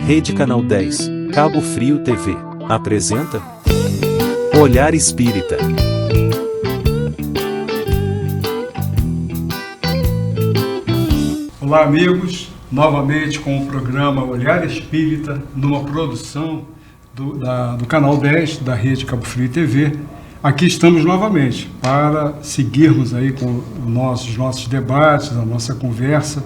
Rede Canal 10, Cabo Frio TV, apresenta Olhar Espírita. Olá amigos, novamente com o programa Olhar Espírita, numa produção do Canal 10 da Rede Cabo Frio TV. Aqui estamos novamente para seguirmos aí com os nossos debates, a nossa conversa,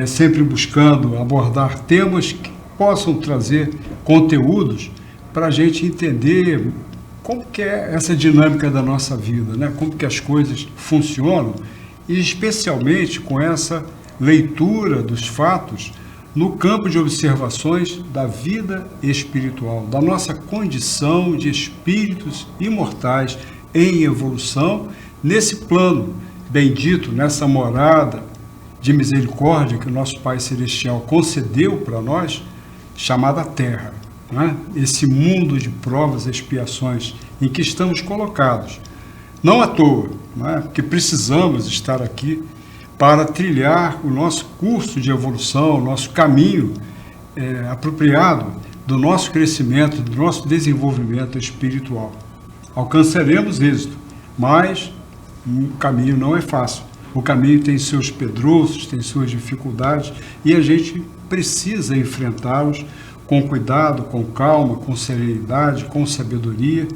sempre buscando abordar temas que possam trazer conteúdos para a gente entender como que é essa dinâmica da nossa vida, né? Como que as coisas funcionam e especialmente com essa leitura dos fatos no campo de observações da vida espiritual, da nossa condição de espíritos imortais em evolução, nesse plano bendito, nessa morada de misericórdia que o nosso Pai Celestial concedeu para nós, chamada Terra, né? Esse mundo de provas e expiações em que estamos colocados. Não à toa, né? Porque precisamos estar aqui para trilhar o nosso curso de evolução, o nosso caminho apropriado do nosso crescimento, do nosso desenvolvimento espiritual. Alcançaremos êxito, mas o caminho não é fácil. O caminho tem seus pedrouços, tem suas dificuldades e a gente precisa enfrentá-los com cuidado, com calma, com serenidade, com sabedoria,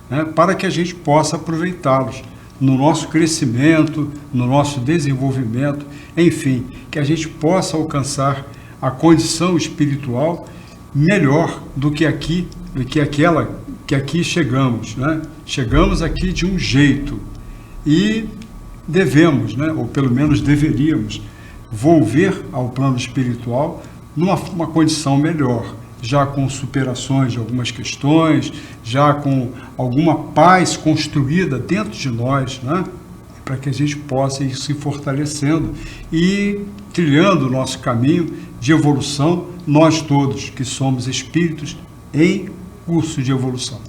né, para que a gente possa aproveitá-los no nosso crescimento, no nosso desenvolvimento, enfim, que a gente possa alcançar a condição espiritual melhor do que aqui, que aqui chegamos, né? Chegamos aqui de um jeito e devemos, né, ou pelo menos deveríamos, volver ao plano espiritual numa condição melhor, já com superações de algumas questões, já com alguma paz construída dentro de nós, né? Para que a gente possa ir se fortalecendo e trilhando o nosso caminho de evolução, nós todos que somos espíritos em curso de evolução.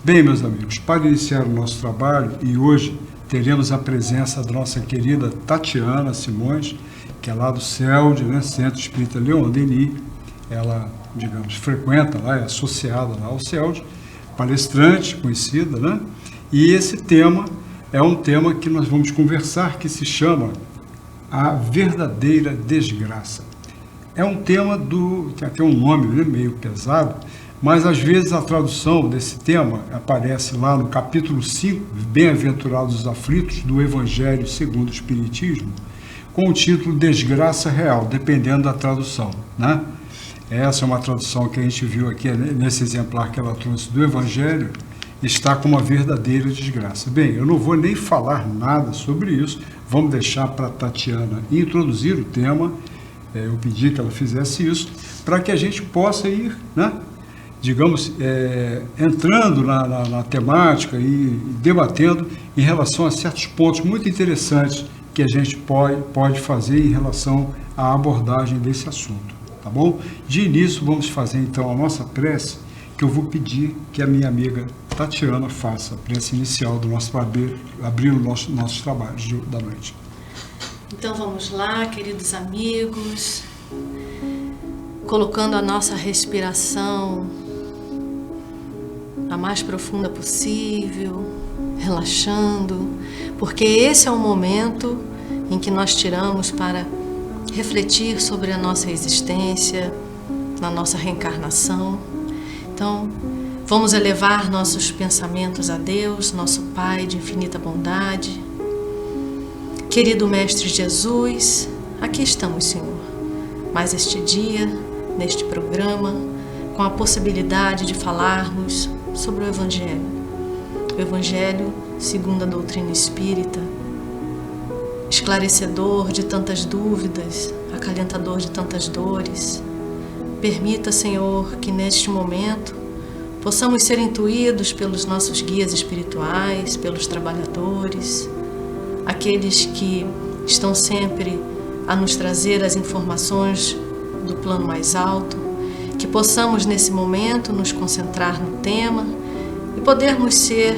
Bem, meus amigos, para iniciar o nosso trabalho, e hoje teremos a presença da nossa querida Tatiana Simões, que é lá do CELD, né, Centro Espírita Leon Denis. Ela, digamos, frequenta lá, é associada lá ao CELD, palestrante conhecida, né? E esse tema é um tema que nós vamos conversar, que se chama A Verdadeira Desgraça. É um tema tem até um nome, né, meio pesado, mas às vezes a tradução desse tema aparece lá no capítulo 5, Bem-aventurados os aflitos, do Evangelho segundo o Espiritismo, com o título Desgraça Real, dependendo da tradução, né? Essa é uma tradução que a gente viu aqui nesse exemplar que ela trouxe do Evangelho, está com uma verdadeira desgraça. Bem, eu não vou nem falar nada sobre isso, vamos deixar para a Tatiana introduzir o tema, eu pedi que ela fizesse isso, para que a gente possa ir, né, digamos, entrando na temática e debatendo em relação a certos pontos muito interessantes que a gente pode fazer em relação à abordagem desse assunto. Tá bom? De início, vamos fazer então a nossa prece, que eu vou pedir que a minha amiga Tatiana faça a prece inicial do nosso abrir os nossos trabalhos da noite. Então vamos lá, queridos amigos, colocando a nossa respiração a mais profunda possível, relaxando, porque esse é o momento em que nós tiramos para refletir sobre a nossa existência, na nossa reencarnação. Então, vamos elevar nossos pensamentos a Deus, nosso Pai de infinita bondade. Querido Mestre Jesus, aqui estamos, Senhor, mais este dia, neste programa, com a possibilidade de falarmos sobre o Evangelho segundo a doutrina espírita, esclarecedor de tantas dúvidas, acalentador de tantas dores. Permita, Senhor, que neste momento possamos ser intuídos pelos nossos guias espirituais, pelos trabalhadores, aqueles que estão sempre a nos trazer as informações do plano mais alto, que possamos nesse momento nos concentrar no tema e podermos ser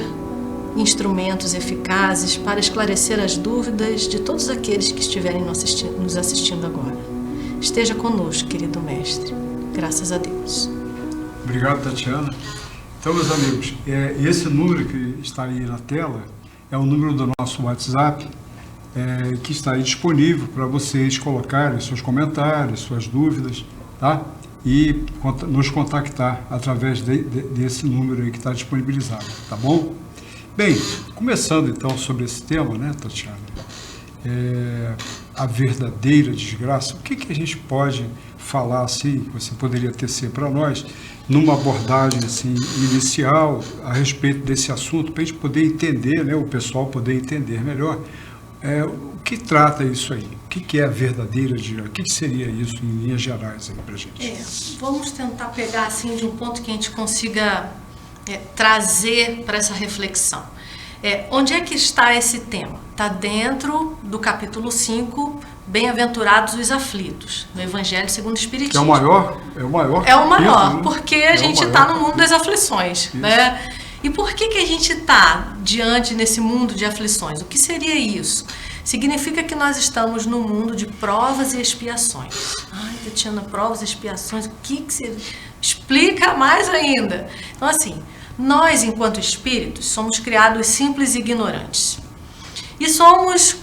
instrumentos eficazes para esclarecer as dúvidas de todos aqueles que estiverem nos assistindo agora. Esteja conosco, querido Mestre. Graças a Deus. Obrigado, Tatiana. Então, meus amigos, esse número que está aí na tela é o número do nosso WhatsApp, que está aí disponível para vocês colocarem seus comentários, suas dúvidas, tá? E nos contactar através desse número aí que está disponibilizado, tá bom? Bem, começando então sobre esse tema, né, Tatiana? A verdadeira desgraça. O que a gente pode falar assim, que você poderia tecer para nós, numa abordagem assim, inicial a respeito desse assunto, para a gente poder entender, né, o pessoal poder entender melhor o que trata isso aí? O que é a verdadeira desgraça? O que seria isso em linhas gerais para a gente? Vamos tentar pegar assim de um ponto que a gente consiga trazer para essa reflexão. Onde é que está esse tema? Está dentro do capítulo 5, Bem-aventurados os aflitos, no Evangelho segundo o Espiritismo. Que é o maior? É o maior? É o maior, né? porque a gente está no mundo das aflições, né? E por que a gente está diante nesse mundo de aflições? O que seria isso? Significa que nós estamos no mundo de provas e expiações. Ai, Tatiana, provas e expiações, o que você... Explica mais ainda. Então, assim, nós, enquanto espíritos, somos criados simples e ignorantes. E somos...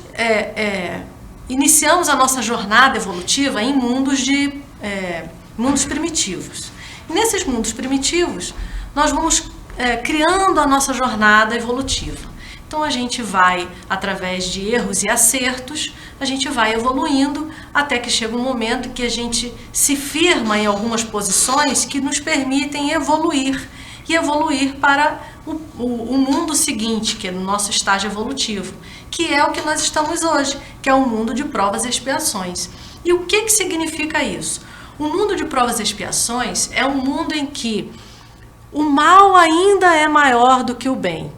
iniciamos a nossa jornada evolutiva em mundos primitivos. E nesses mundos primitivos, nós vamos criando a nossa jornada evolutiva. Então a gente vai, através de erros e acertos, a gente vai evoluindo até que chega um momento que a gente se firma em algumas posições que nos permitem evoluir e evoluir para o mundo seguinte, que é o nosso estágio evolutivo, que é o que nós estamos hoje, que é o mundo de provas e expiações. E o que significa isso? O mundo de provas e expiações é um mundo em que o mal ainda é maior do que o bem,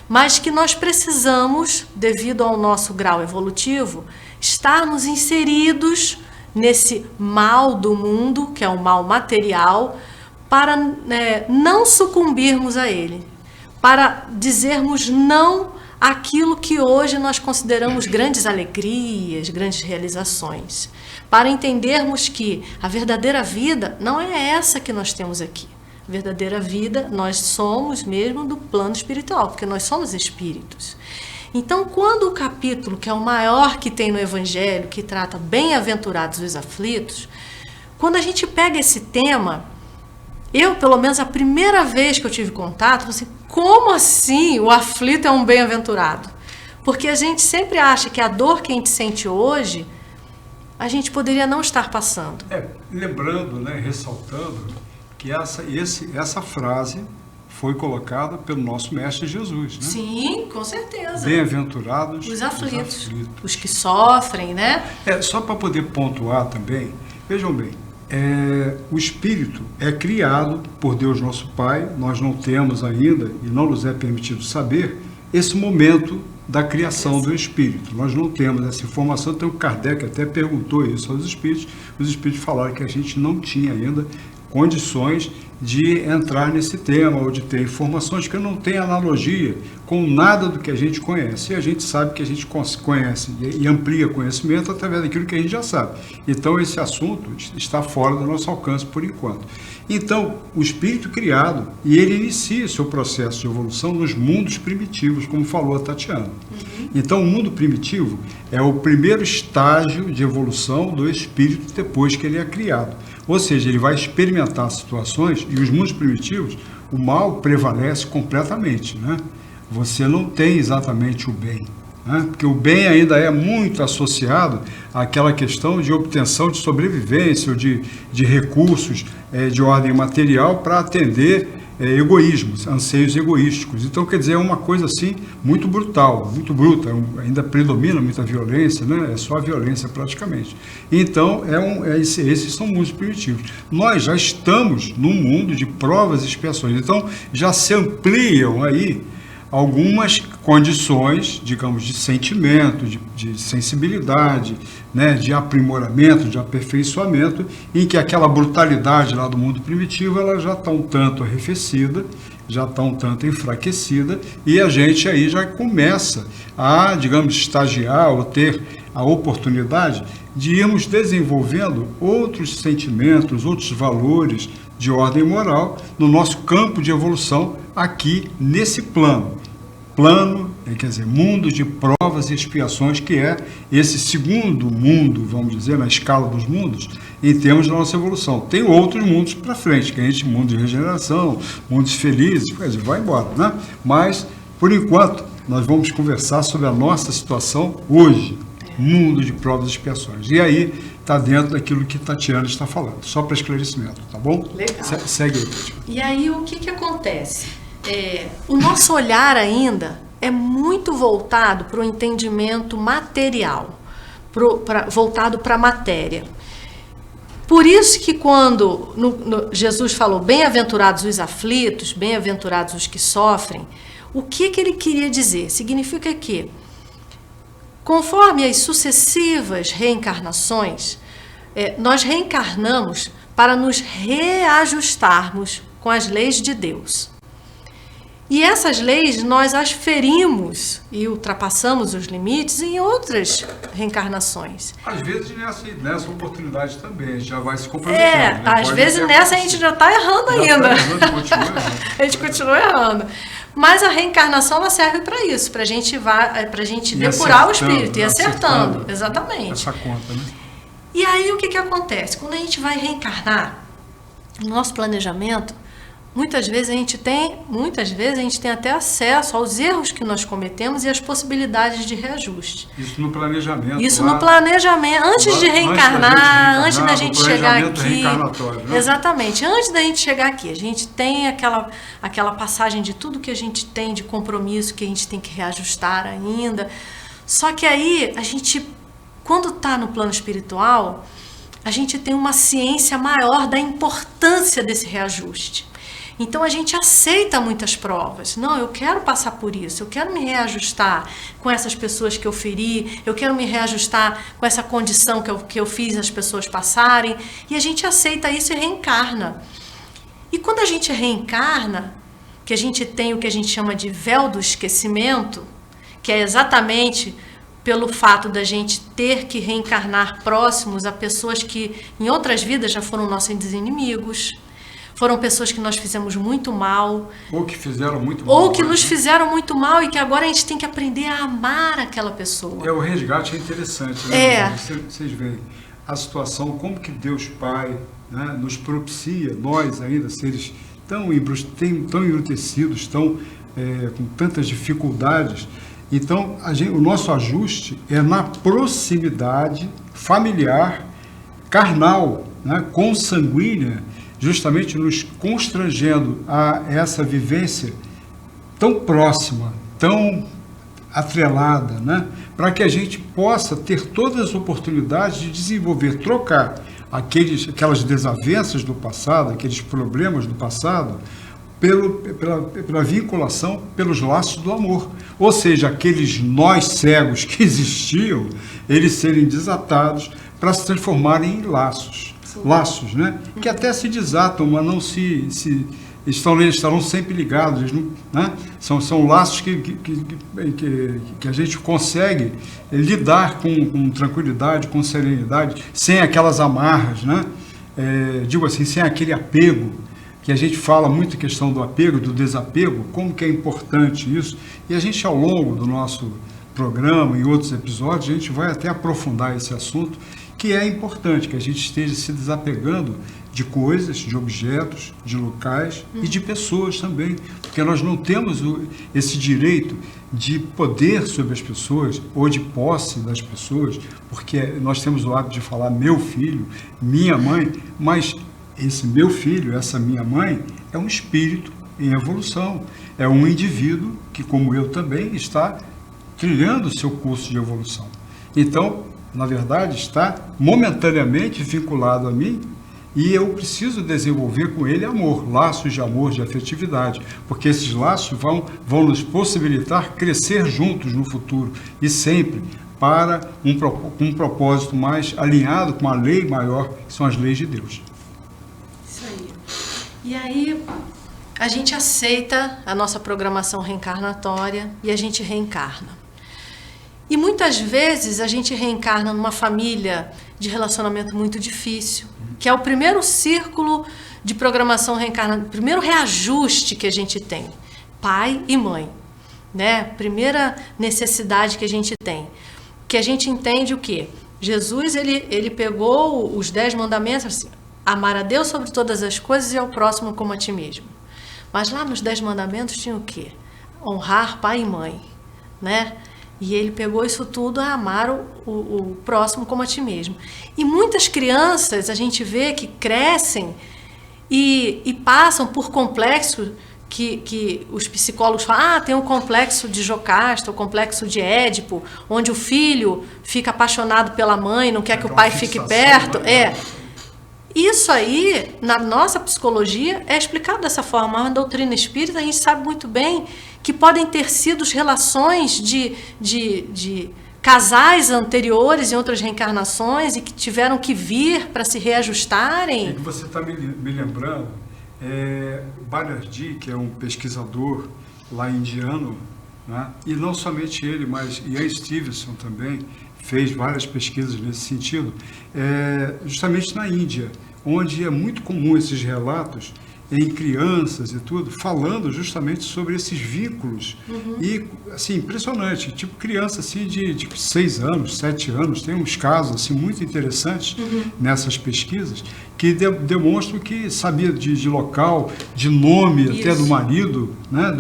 mas que nós precisamos, devido ao nosso grau evolutivo, estarmos inseridos nesse mal do mundo, que é o mal material, para não sucumbirmos a ele, para dizermos não àquilo que hoje nós consideramos grandes alegrias, grandes realizações, para entendermos que a verdadeira vida não é essa que nós temos aqui. A verdadeira vida nós somos mesmo do plano espiritual, porque nós somos espíritos. Então, quando o capítulo, que é o maior que tem no Evangelho, que trata bem-aventurados os aflitos, quando a gente pega esse tema, eu, pelo menos, a primeira vez que eu tive contato, falei assim, como assim o aflito é um bem-aventurado? Porque a gente sempre acha que a dor que a gente sente hoje, a gente poderia não estar passando. Lembrando, né, ressaltando que essa frase foi colocada pelo nosso Mestre Jesus, né? Sim, com certeza. Bem-aventurados os aflitos, os que sofrem, né? Só para poder pontuar também, vejam bem, o Espírito é criado por Deus nosso Pai, nós não temos ainda, e não nos é permitido saber, esse momento da criação do Espírito. Nós não temos essa informação, então o Kardec até perguntou isso aos Espíritos, os Espíritos falaram que a gente não tinha ainda condições de entrar nesse tema ou de ter informações que não tem analogia com nada do que a gente conhece. E a gente sabe que a gente conhece e amplia conhecimento através daquilo que a gente já sabe. Então esse assunto está fora do nosso alcance por enquanto. Então, o espírito criado, e ele inicia seu processo de evolução nos mundos primitivos, como falou a Tatiana. Então, o mundo primitivo é o primeiro estágio de evolução do espírito depois que ele é criado. Ou seja, ele vai experimentar situações, e os mundos primitivos, o mal prevalece completamente, né? Você não tem exatamente o bem, né? Porque o bem ainda é muito associado àquela questão de obtenção de sobrevivência ou de recursos de ordem material para atender egoísmos, anseios egoísticos. Então, quer dizer, é uma coisa assim muito brutal, muito bruta, ainda predomina muita violência, né? É só a violência praticamente. Então, esses são mundos primitivos. Nós já estamos num mundo de provas e expiações, então já se ampliam aí algumas condições, digamos, de sentimento, de sensibilidade, né, de aprimoramento, de aperfeiçoamento, em que aquela brutalidade lá do mundo primitivo, ela já está um tanto arrefecida, já está um tanto enfraquecida, e a gente aí já começa a, digamos, estagiar ou ter a oportunidade de irmos desenvolvendo outros sentimentos, outros valores de ordem moral no nosso campo de evolução aqui nesse plano. Quer dizer, mundo de provas e expiações, que é esse segundo mundo, vamos dizer, na escala dos mundos, em termos da nossa evolução. Tem outros mundos para frente, que a gente, mundo de regeneração, mundos felizes, quer dizer, vai embora, né? Mas, por enquanto, nós vamos conversar sobre a nossa situação hoje, mundo de provas e expiações. E aí, está dentro daquilo que Tatiana está falando, só para esclarecimento, tá bom? Legal. Segue aí, Tatiana. E aí, o que acontece? O nosso olhar ainda é muito voltado para o entendimento material, voltado para a matéria. Por isso que quando Jesus falou bem-aventurados os aflitos, bem-aventurados os que sofrem, o que ele queria dizer? Significa que, conforme as sucessivas reencarnações, nós reencarnamos para nos reajustarmos com as leis de Deus. E essas leis nós as ferimos e ultrapassamos os limites em outras reencarnações. Às vezes nessa oportunidade também, a gente já vai se comprometendo. Né? Às vezes nessa a gente já está errando ainda. A gente continua errando. Mas a reencarnação ela serve para isso, para a gente depurar o espírito e acertando. Exatamente. Essa conta, né? E aí o que acontece? Quando a gente vai reencarnar, no nosso planejamento, muitas vezes a gente tem até acesso aos erros que nós cometemos e às possibilidades de reajuste. Isso no planejamento. No planejamento, antes de reencarnar, antes da gente chegar aqui. Né? Exatamente, antes da gente chegar aqui, a gente tem aquela passagem de tudo que a gente tem de compromisso que a gente tem que reajustar ainda. Só que aí, quando está no plano espiritual, a gente tem uma ciência maior da importância desse reajuste. Então a gente aceita muitas provas. Não, eu quero passar por isso, eu quero me reajustar com essas pessoas que eu feri, eu quero me reajustar com essa condição que eu fiz as pessoas passarem. E a gente aceita isso e reencarna. E quando a gente reencarna, que a gente tem o que a gente chama de véu do esquecimento, que é exatamente pelo fato da gente ter que reencarnar próximos a pessoas que em outras vidas já foram nossos inimigos. Foram pessoas que nós fizemos muito mal. Ou que fizeram muito mal. Ou que nos fizeram muito mal e que agora a gente tem que aprender a amar aquela pessoa. O resgate é interessante, né? Vocês veem a situação, como que Deus Pai, né, nos propicia, nós ainda, seres tão embrutecidos, com tantas dificuldades. Então, o nosso ajuste é na proximidade familiar, carnal, né, consanguínea, justamente nos constrangendo a essa vivência tão próxima, tão atrelada, né? Para que a gente possa ter todas as oportunidades de desenvolver, trocar aquelas desavenças do passado, aqueles problemas do passado, pela vinculação, pelos laços do amor. Ou seja, aqueles nós cegos que existiam, eles serem desatados para se transformarem em laços. Laços, né? Que até se desatam, mas não estarão sempre ligados, né? São laços que a gente consegue lidar com tranquilidade, com serenidade, sem aquelas amarras, né? Digo assim, sem aquele apego, que a gente fala muito a questão do apego, do desapego, como que é importante isso, e a gente ao longo do nosso programa e outros episódios, a gente vai até aprofundar esse assunto, que é importante que a gente esteja se desapegando de coisas, de objetos, de locais e de pessoas também, porque nós não temos esse direito de poder sobre as pessoas ou de posse das pessoas, porque nós temos o hábito de falar meu filho, minha mãe, mas esse meu filho, essa minha mãe, é um espírito em evolução, é um indivíduo que, como eu também, está trilhando o seu curso de evolução. Então, na verdade, está momentaneamente vinculado a mim e eu preciso desenvolver com ele amor, laços de amor, de afetividade, porque esses laços vão nos possibilitar crescer juntos no futuro e sempre para um propósito mais alinhado com a lei maior, que são as leis de Deus. Isso aí. E aí a gente aceita a nossa programação reencarnatória e a gente reencarna. E muitas vezes a gente reencarna numa família de relacionamento muito difícil, que é o primeiro círculo de programação reencarnatória, o primeiro reajuste que a gente tem, pai e mãe, né? Primeira necessidade que a gente tem, que a gente entende o quê? Jesus, ele pegou os 10 mandamentos, assim, amar a Deus sobre todas as coisas e ao próximo como a ti mesmo. Mas lá nos 10 mandamentos tinha o quê? Honrar pai e mãe, né? E ele pegou isso tudo a amar o próximo como a ti mesmo. E muitas crianças a gente vê que crescem e passam por complexos que os psicólogos falam, tem um complexo de Jocasta, o complexo de Édipo, onde o filho fica apaixonado pela mãe, não quer que o pai fique perto. Isso aí, na nossa psicologia, é explicado dessa forma. Na doutrina espírita, a gente sabe muito bem que podem ter sido relações de casais anteriores em outras reencarnações e que tiveram que vir para se reajustarem. E que você está me lembrando, Banerjee, que é um pesquisador lá indiano, né? E não somente ele, mas Ian Stevenson também fez várias pesquisas nesse sentido, justamente na Índia, onde é muito comum esses relatos em crianças e tudo, falando justamente sobre esses vínculos. E, assim, impressionante, tipo criança assim de 6 anos, 7 anos, tem uns casos assim muito interessantes nessas pesquisas, que demonstram que sabia de local, de nome. Isso. Até do marido, né,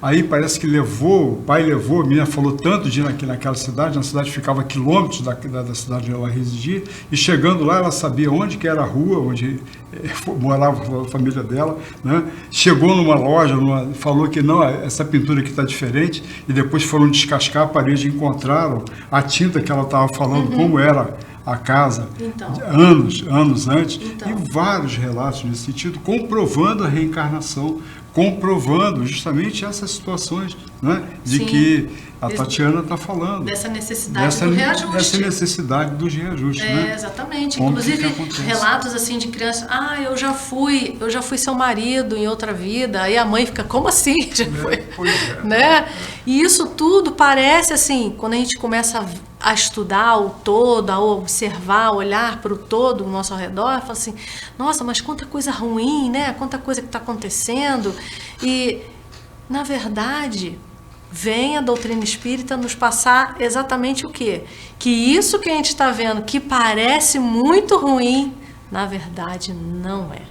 aí parece que o pai levou, a menina falou tanto de ir naquela cidade, na cidade ficava a quilômetros da cidade onde ela residia, e chegando lá ela sabia onde que era a rua, onde morava a família dela, né? Chegou numa loja, falou que não, essa pintura aqui está diferente, e depois foram descascar a parede e encontraram a tinta que ela estava falando, como era a casa, então, anos antes, então. E vários relatos nesse sentido, comprovando a reencarnação, comprovando justamente essas situações, né, de Sim. que a Tatiana está falando. Dessa necessidade do reajuste. Dessa necessidade dos reajustes, né? Exatamente. Como inclusive, relatos assim de crianças, eu já fui seu marido em outra vida, aí a mãe fica, como assim? Já foi? Né? E isso tudo parece assim, quando a gente começa a estudar o todo, a observar, a olhar para o todo ao nosso redor, fala assim, nossa, mas quanta coisa ruim, né? Quanta coisa que está acontecendo. E, na verdade, vem a doutrina espírita nos passar exatamente o quê? Que isso que a gente está vendo, que parece muito ruim, na verdade não é.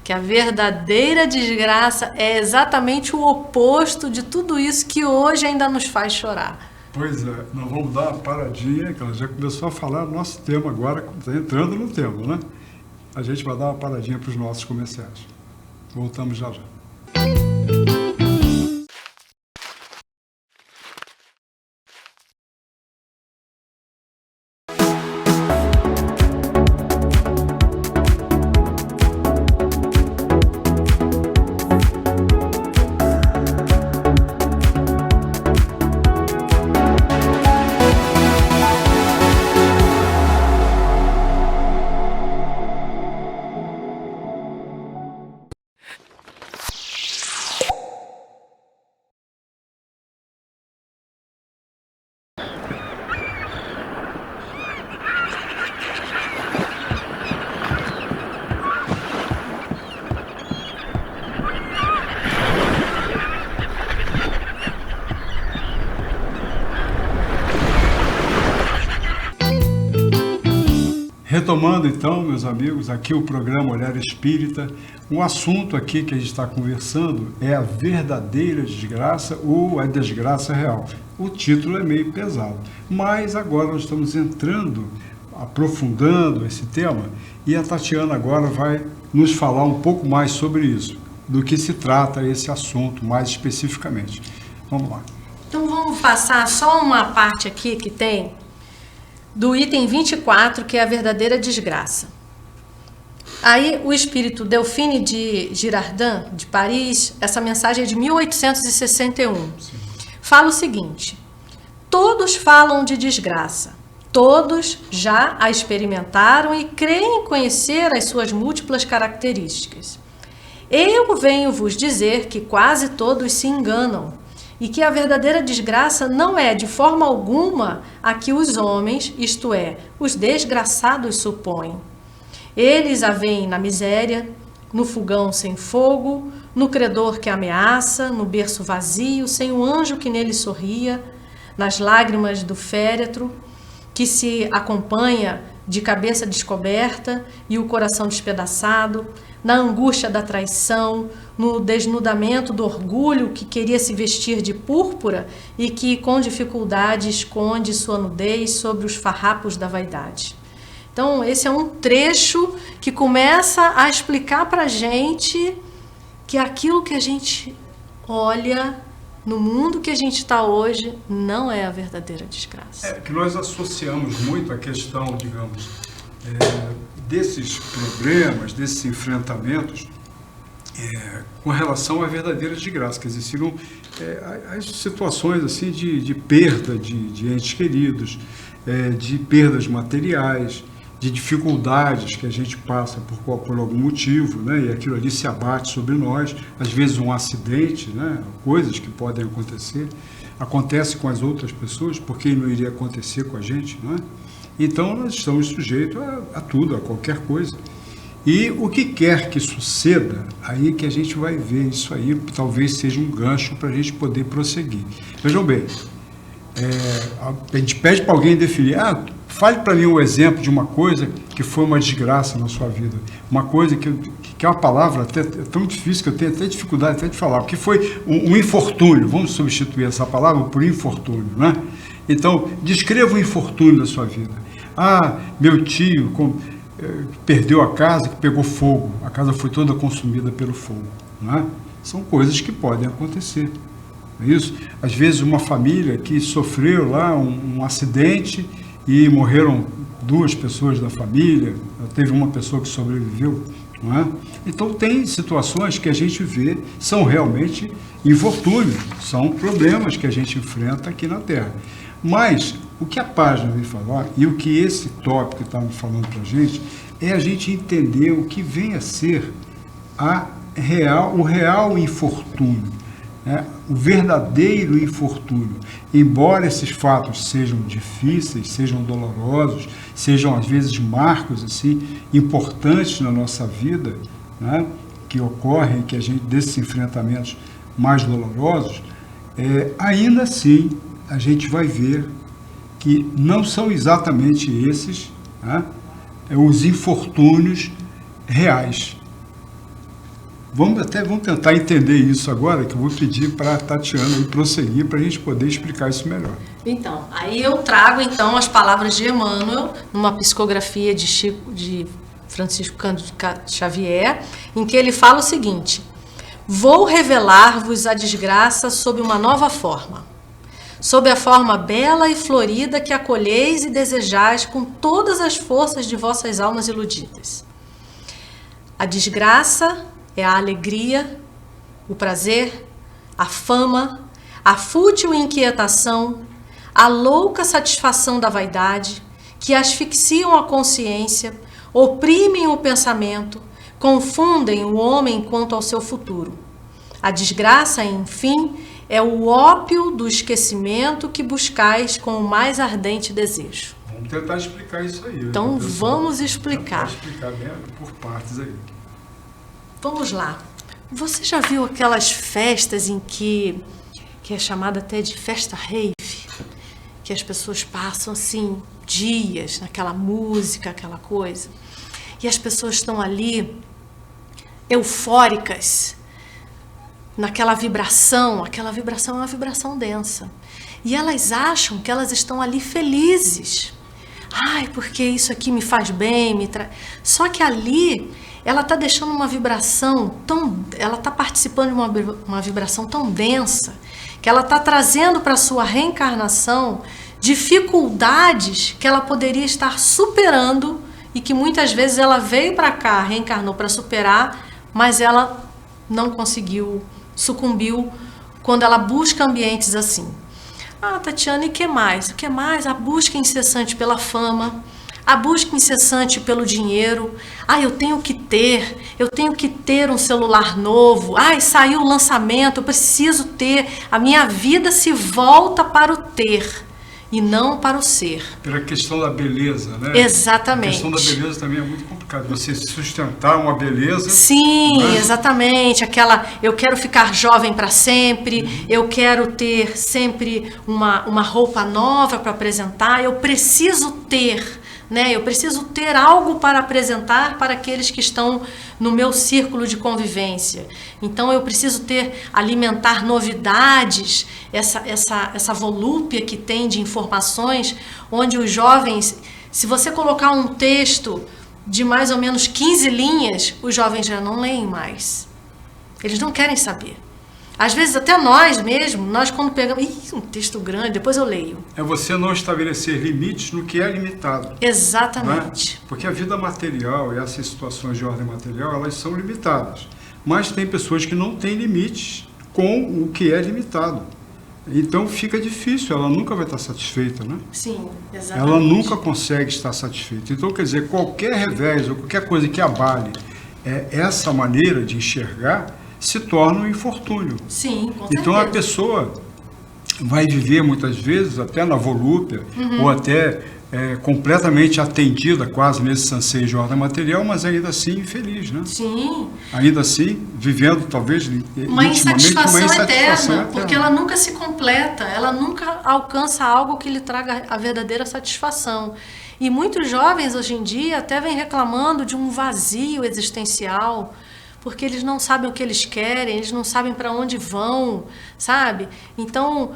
Que a verdadeira desgraça é exatamente o oposto de tudo isso que hoje ainda nos faz chorar. Pois é, nós vamos dar uma paradinha, que ela já começou a falar nosso tema agora, está entrando no tema, né? A gente vai dar uma paradinha para os nossos comerciais. Voltamos já já. Retomando então, meus amigos, aqui o programa Olhar Espírita, um assunto aqui que a gente está conversando é a verdadeira desgraça ou a desgraça real. O título é meio pesado, mas agora nós estamos entrando, aprofundando esse tema, e a Tatiana agora vai nos falar um pouco mais sobre isso, do que se trata esse assunto mais especificamente. Vamos lá. Então vamos passar só uma parte aqui que tem do item 24, que é a verdadeira desgraça. Aí o espírito Delphine de Girardin, de Paris, essa mensagem é de 1861. Sim. Fala o seguinte: todos falam de desgraça, todos já a experimentaram e creem conhecer as suas múltiplas características. Eu venho vos dizer que quase todos se enganam, e que a verdadeira desgraça não é de forma alguma a que os homens, isto é, os desgraçados, supõem. Eles a veem na miséria, no fogão sem fogo, no credor que ameaça, no berço vazio, sem o anjo que nele sorria, nas lágrimas do féretro, que se acompanha de cabeça descoberta e o coração despedaçado, na angústia da traição, no desnudamento do orgulho que queria se vestir de púrpura e que com dificuldade esconde sua nudez sobre os farrapos da vaidade. Então, esse é um trecho que começa a explicar para a gente que aquilo que a gente olha no mundo que a gente está hoje não é a verdadeira desgraça. É que nós associamos muito a questão, digamos, desses problemas, desses enfrentamentos com relação à verdadeira desgraça, quer dizer, seriam as situações assim de perda de entes queridos, de perdas materiais, de dificuldades que a gente passa por algum motivo, né? E aquilo ali se abate sobre nós, às vezes um acidente, né? Coisas que podem acontecer, acontece com as outras pessoas, porque não iria acontecer com a gente, não é? Então nós estamos sujeitos a tudo, a qualquer coisa. E o que quer que suceda, aí que a gente vai ver isso aí, talvez seja um gancho para a gente poder prosseguir. Vejam bem, a gente pede para alguém definir, fale para mim um exemplo de uma coisa que foi uma desgraça na sua vida, uma coisa que é uma palavra até tão difícil que eu tenho até dificuldade até de falar, que foi um infortúnio, vamos substituir essa palavra por infortúnio, né? Então, descreva o infortúnio da sua vida. Meu tio perdeu a casa, que pegou fogo, a casa foi toda consumida pelo fogo, né? São coisas que podem acontecer. Isso, às vezes uma família que sofreu lá um acidente e morreram 2 pessoas da família, teve uma pessoa que sobreviveu, não é? Então tem situações que a gente vê, são realmente infortúnios, são problemas que a gente enfrenta aqui na Terra. Mas o que a página vem falar, e o que esse tópico está me falando para a gente, é a gente entender o que vem a ser o real infortúnio. O verdadeiro infortúnio, embora esses fatos sejam difíceis, sejam dolorosos, sejam às vezes marcos assim importantes na nossa vida, né, que ocorrem, que a gente desses enfrentamentos mais dolorosos, ainda assim a gente vai ver que não são exatamente esses, né, os infortúnios reais. Vamos tentar entender isso agora, que eu vou pedir para a Tatiana prosseguir para a gente poder explicar isso melhor. Então, aí eu trago as palavras de Emmanuel, numa psicografia de Francisco Cândido Xavier, em que ele fala o seguinte: vou revelar-vos a desgraça sob uma nova forma, sob a forma bela e florida que acolheis e desejais com todas as forças de vossas almas iludidas. A desgraça é a alegria, o prazer, a fama, a fútil inquietação, a louca satisfação da vaidade, que asfixiam a consciência, oprimem o pensamento, confundem o homem quanto ao seu futuro. A desgraça, enfim, é o ópio do esquecimento que buscais com o mais ardente desejo. Vamos tentar explicar isso aí. Então vamos explicar. Vamos explicar por partes aí. Vamos lá. Você já viu aquelas festas em que é chamada até de festa rave, que as pessoas passam assim dias naquela música, aquela coisa, e as pessoas estão ali eufóricas, naquela vibração, aquela vibração é uma vibração densa, e elas acham que elas estão ali felizes. Porque isso aqui me faz bem, Só que ali ela está deixando uma vibração ela está participando de uma vibração tão densa, que ela está trazendo para a sua reencarnação dificuldades que ela poderia estar superando e que muitas vezes ela veio para cá, reencarnou para superar, mas ela não conseguiu, sucumbiu quando ela busca ambientes assim. Tatiana, e o que mais? O que mais? A busca incessante pela fama, a busca incessante pelo dinheiro. Eu tenho que ter um celular novo. Saiu o lançamento, eu preciso ter. A minha vida se volta para o ter e não para o ser. Pela questão da beleza, né? Exatamente. A questão da beleza também é muito complicada. Você sustentar uma beleza... Sim, né? Exatamente. Eu quero ficar jovem para sempre, eu quero ter sempre uma roupa nova para apresentar, eu preciso ter... Eu preciso ter algo para apresentar para aqueles que estão no meu círculo de convivência. Então eu preciso alimentar novidades, essa volúpia que tem de informações, onde os jovens, se você colocar um texto de mais ou menos 15 linhas, os jovens já não leem mais. Eles não querem saber. Às vezes até nós quando pegamos um texto grande, depois eu leio. É você não estabelecer limites no que é limitado. Exatamente. Né? Porque a vida material e essas situações de ordem material, elas são limitadas. Mas tem pessoas que não têm limites com o que é limitado. Então fica difícil, ela nunca vai estar satisfeita, né? Sim, exatamente. Ela nunca consegue estar satisfeita. Então, quer dizer, qualquer revés ou qualquer coisa que abale essa maneira de enxergar, se torna um infortúnio. Sim, com certeza. Então a pessoa vai viver muitas vezes até na volúpia, ou até completamente atendida quase nesse anseio de ordem material, mas ainda assim infeliz, né? Sim. Ainda assim, vivendo talvez uma insatisfação eterna, porque eterna. ela nunca se completa, ela nunca alcança algo que lhe traga a verdadeira satisfação. E muitos jovens hoje em dia até vêm reclamando de um vazio existencial, porque eles não sabem o que eles querem, eles não sabem para onde vão, sabe? Então,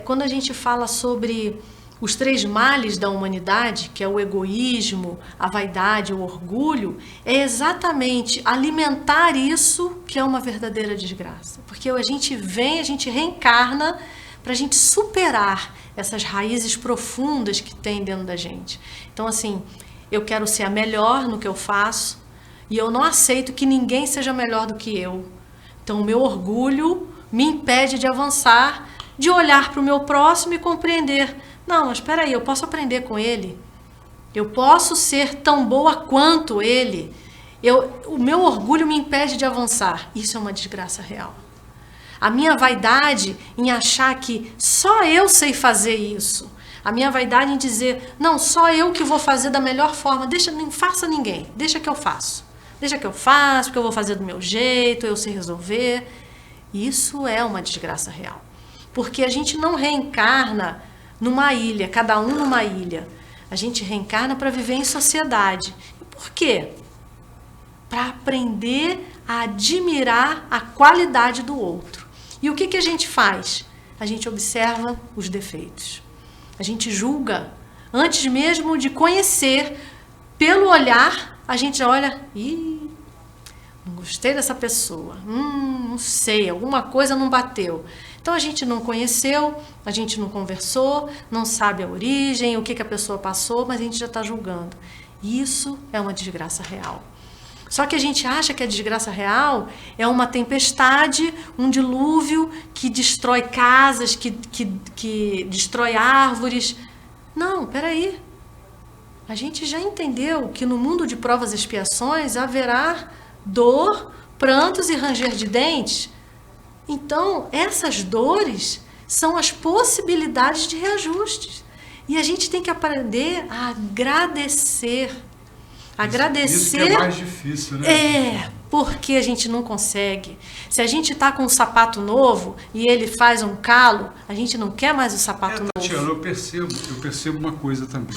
quando a gente fala sobre os 3 males da humanidade, que é o egoísmo, a vaidade, o orgulho, é exatamente alimentar isso que é uma verdadeira desgraça. Porque a gente reencarna para a gente superar essas raízes profundas que tem dentro da gente. Então, assim, eu quero ser a melhor no que eu faço, e eu não aceito que ninguém seja melhor do que eu. Então, o meu orgulho me impede de avançar, de olhar para o meu próximo e compreender. Não, mas espera aí, eu posso aprender com ele. Eu posso ser tão boa quanto ele. O meu orgulho me impede de avançar. Isso é uma desgraça real. A minha vaidade em achar que só eu sei fazer isso. A minha vaidade em dizer, não, só eu que vou fazer da melhor forma. Não faça ninguém, deixa que eu faço. Deixa que eu faço, porque eu vou fazer do meu jeito, eu sei resolver. Isso é uma desgraça real. Porque a gente não reencarna numa ilha, cada um numa ilha. A gente reencarna para viver em sociedade. E por quê? Para aprender a admirar a qualidade do outro. E o que a gente faz? A gente observa os defeitos. A gente julga. Antes mesmo de conhecer, pelo olhar, a gente olha, não gostei dessa pessoa, não sei, alguma coisa não bateu. Então a gente não conheceu, a gente não conversou, não sabe a origem, o que a pessoa passou, mas a gente já está julgando. Isso é uma desgraça real. Só que a gente acha que a desgraça real é uma tempestade, um dilúvio que destrói casas, que destrói árvores. Não, peraí. A gente já entendeu que no mundo de provas e expiações haverá dor, prantos e ranger de dentes. Então, essas dores são as possibilidades de reajustes. E a gente tem que aprender a agradecer. Agradecer. Isso que é mais difícil, né? Porque a gente não consegue. Se a gente está com um sapato novo e ele faz um calo, a gente não quer mais o sapato novo. Tatiana, eu percebo uma coisa também.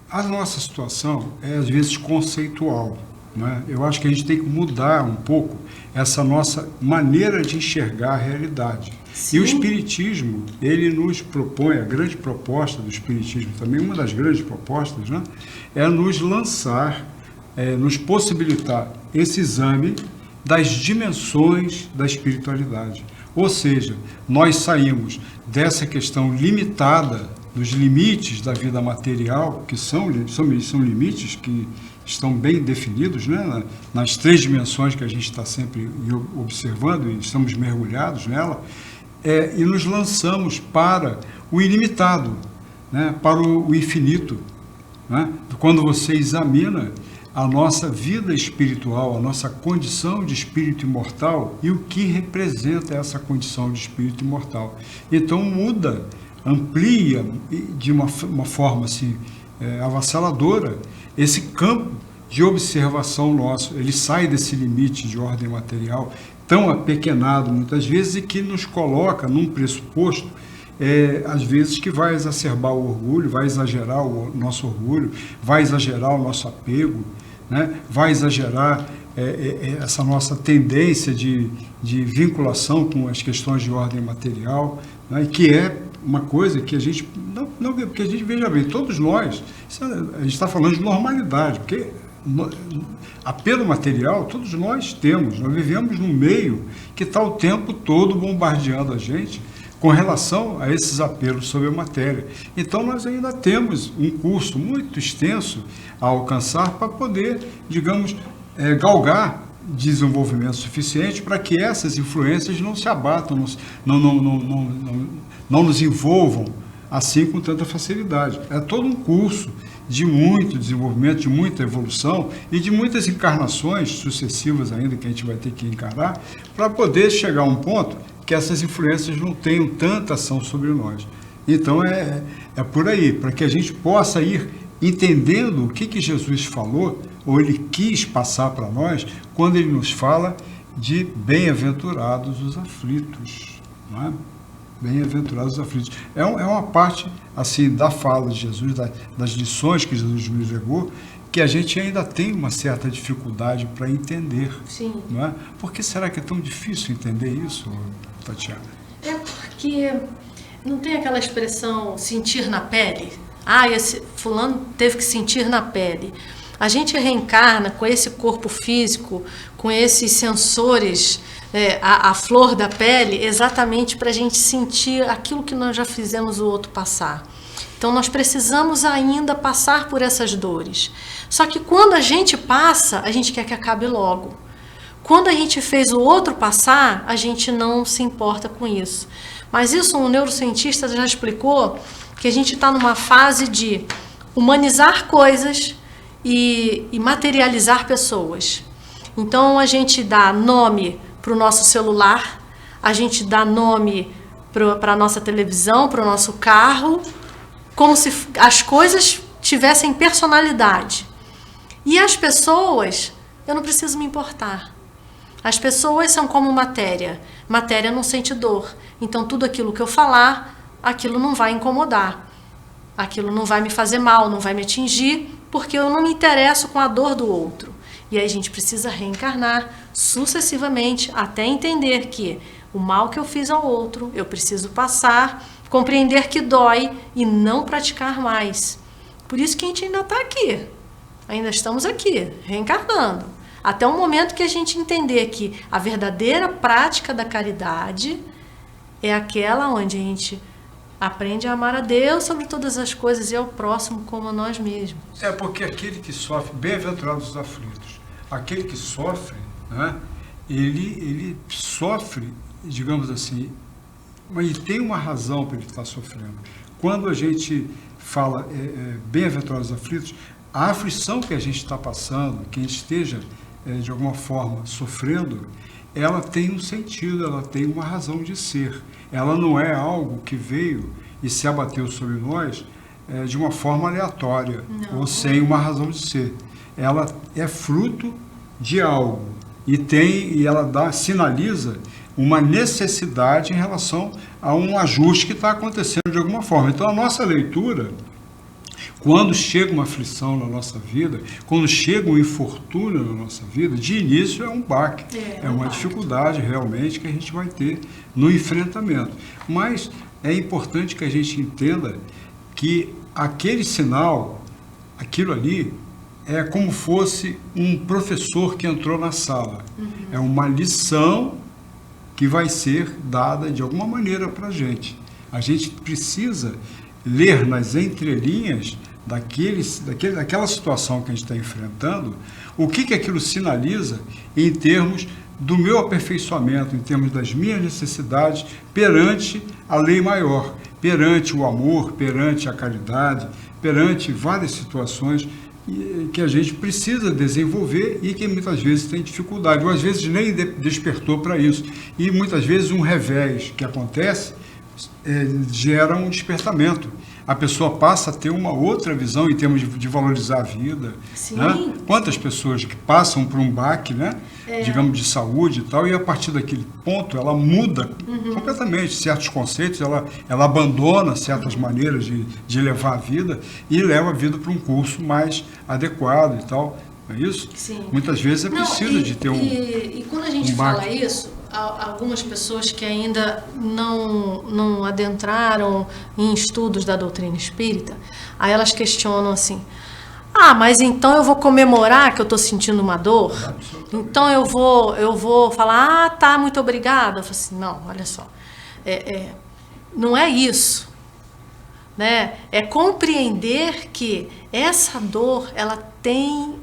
A nossa situação é às vezes conceitual, né? Eu acho que a gente tem que mudar um pouco essa nossa maneira de enxergar a realidade. Sim. E o Espiritismo, ele nos propõe, a grande proposta do Espiritismo também, uma das grandes propostas, né, é nos lançar, nos possibilitar esse exame das dimensões da espiritualidade. Ou seja, nós saímos dessa questão limitada, dos limites da vida material, que são limites que estão bem definidos, né, nas 3 dimensões que a gente está sempre observando e estamos mergulhados nela, e nos lançamos para o ilimitado, né, para o infinito. né? Quando você examina a nossa vida espiritual, a nossa condição de espírito imortal e o que representa essa condição de espírito imortal. Então muda, amplia de uma forma assim, avassaladora esse campo de observação nosso. Ele sai desse limite de ordem material tão apequenado muitas vezes e que nos coloca num pressuposto às vezes que vai exacerbar o orgulho, vai exagerar o nosso orgulho, vai exagerar o nosso apego, né? Vai exagerar essa nossa tendência de vinculação com as questões de ordem material, né? Que é uma coisa que a gente, não porque a gente, veja bem, todos nós, a gente está falando de normalidade, porque apelo material todos nós temos, nós vivemos num meio que está o tempo todo bombardeando a gente com relação a esses apelos sobre a matéria. Então nós ainda temos um curso muito extenso a alcançar para poder, digamos, galgar desenvolvimento suficiente para que essas influências não se abatam, não nos envolvam assim com tanta facilidade. É todo um curso de muito desenvolvimento, de muita evolução e de muitas encarnações sucessivas ainda que a gente vai ter que encarar para poder chegar a um ponto que essas influências não tenham tanta ação sobre nós. Então é por aí, para que a gente possa ir entendendo o que Jesus falou, ou ele quis passar para nós, quando ele nos fala de bem-aventurados os aflitos, não é? Bem-aventurados os aflitos. É uma parte assim da fala de Jesus, das lições que Jesus nos legou, que a gente ainda tem uma certa dificuldade para entender. Sim. Não é? Por que será que é tão difícil entender isso, Tatiana? É porque não tem aquela expressão sentir na pele? Ah, esse fulano teve que sentir na pele. A gente reencarna com esse corpo físico, com esses sensores, a flor da pele, exatamente para a gente sentir aquilo que nós já fizemos o outro passar. Então nós precisamos ainda passar por essas dores. Só que quando a gente passa, a gente quer que acabe logo. Quando a gente fez o outro passar, a gente não se importa com isso. Mas isso um neurocientista já explicou, que a gente está numa fase de humanizar coisas e materializar pessoas. Então a gente dá nome para o nosso celular, a gente dá nome para a nossa televisão, para o nosso carro, como se as coisas tivessem personalidade. E as pessoas, eu não preciso me importar. As pessoas são como matéria. Matéria não sente dor. Então tudo aquilo que eu falar, aquilo não vai incomodar. Aquilo não vai me fazer mal, não vai me atingir, porque eu não me interesso com a dor do outro. E aí a gente precisa reencarnar sucessivamente até entender que o mal que eu fiz ao outro, eu preciso passar, compreender que dói e não praticar mais. Por isso que a gente ainda está aqui. Ainda estamos aqui, reencarnando. Até o momento que a gente entender que a verdadeira prática da caridade é aquela onde a gente aprende a amar a Deus sobre todas as coisas e ao próximo como a nós mesmos. É porque aquele que sofre, bem-aventurados os aflitos, aquele que sofre, né, ele sofre, digamos assim, mas ele tem uma razão para ele estar sofrendo. Quando a gente fala bem-aventurados os aflitos, a aflição que a gente está passando, que a gente esteja de alguma forma sofrendo, ela tem um sentido, ela tem uma razão de ser. Ela não é algo que veio e se abateu sobre nós de uma forma aleatória, não, ou sem uma razão de ser. Ela é fruto de algo e ela sinaliza uma necessidade em relação a um ajuste que está acontecendo de alguma forma. Então a nossa leitura, quando chega uma aflição na nossa vida, quando chega um infortúnio na nossa vida, de início é um baque, é uma dificuldade realmente que a gente vai ter no enfrentamento. Mas é importante que a gente entenda que aquele sinal, aquilo ali, é como fosse um professor que entrou na sala. É uma lição que vai ser dada de alguma maneira para a gente. A gente precisa ler nas entrelinhas daquela situação que a gente está enfrentando, o que aquilo sinaliza em termos do meu aperfeiçoamento, em termos das minhas necessidades perante a lei maior. perante o amor, perante a caridade, perante várias situações que a gente precisa desenvolver e que muitas vezes tem dificuldade, ou às vezes nem despertou para isso. E muitas vezes um revés que acontece gera um despertamento. A pessoa passa a ter uma outra visão em termos de valorizar a vida. Sim. Né? Quantas pessoas que passam por um baque, né? Digamos, de saúde e tal, e a partir daquele ponto ela muda completamente certos conceitos, ela abandona certas maneiras de levar a vida e leva a vida para um curso mais adequado e tal. Não é isso? Sim. Muitas vezes é preciso de ter E quando a gente fala isso, algumas pessoas que ainda não adentraram em estudos da doutrina espírita, aí elas questionam assim: mas então eu vou comemorar que eu estou sentindo uma dor? Então eu vou falar, tá, muito obrigada. Eu falo assim, não, olha só, não é isso, né? É compreender que essa dor, ela tem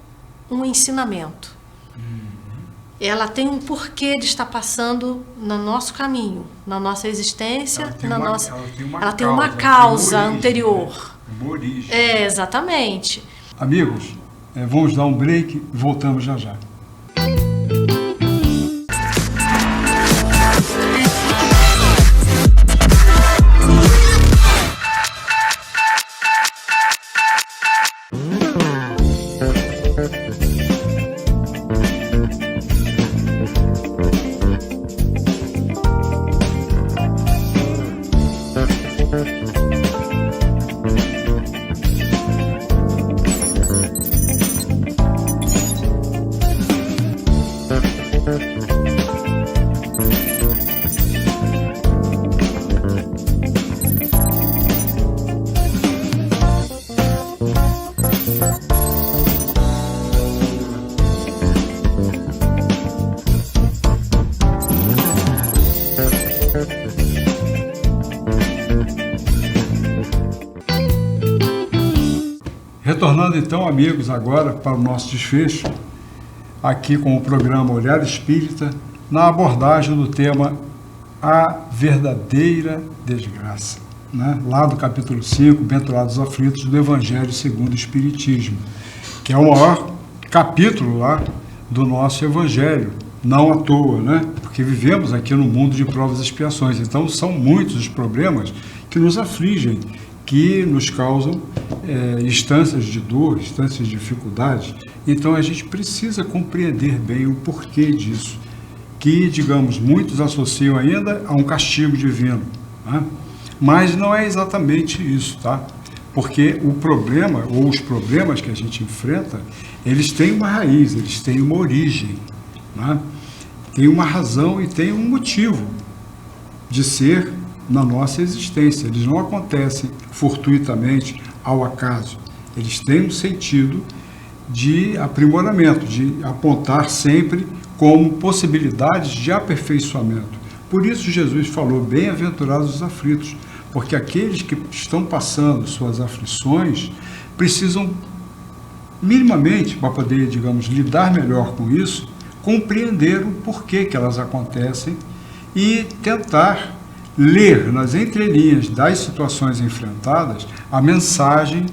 um ensinamento. Ela tem um porquê de estar passando no nosso caminho, na nossa existência, ela tem uma causa anterior. Né? Uma origem. Exatamente. Amigos, vamos dar um break e voltamos já já. Retornando então, amigos, agora para o nosso desfecho, aqui com o programa Olhar Espírita, na abordagem do tema A Verdadeira Desgraça, né? Lá do capítulo 5, Bem-aventurados os aflitos, do Evangelho segundo o Espiritismo, que é o maior capítulo lá do nosso Evangelho, não à toa, né? Porque vivemos aqui no mundo de provas e expiações, então são muitos os problemas que nos afligem, que nos causam instâncias de dor, instâncias de dificuldade. Então a gente precisa compreender bem o porquê disso, que, digamos, muitos associam ainda a um castigo divino, né? Mas não é exatamente isso, tá? Porque o problema, ou os problemas que a gente enfrenta, eles têm uma raiz, eles têm uma origem, né? Tem uma razão e tem um motivo de ser na nossa existência. Eles não acontecem fortuitamente, ao acaso. Eles têm um sentido de aprimoramento, de apontar sempre como possibilidades de aperfeiçoamento. Por isso Jesus falou, bem-aventurados os aflitos, porque aqueles que estão passando suas aflições precisam minimamente, para poder, digamos, lidar melhor com isso, compreender o porquê que elas acontecem e tentar ler nas entrelinhas das situações enfrentadas a mensagem,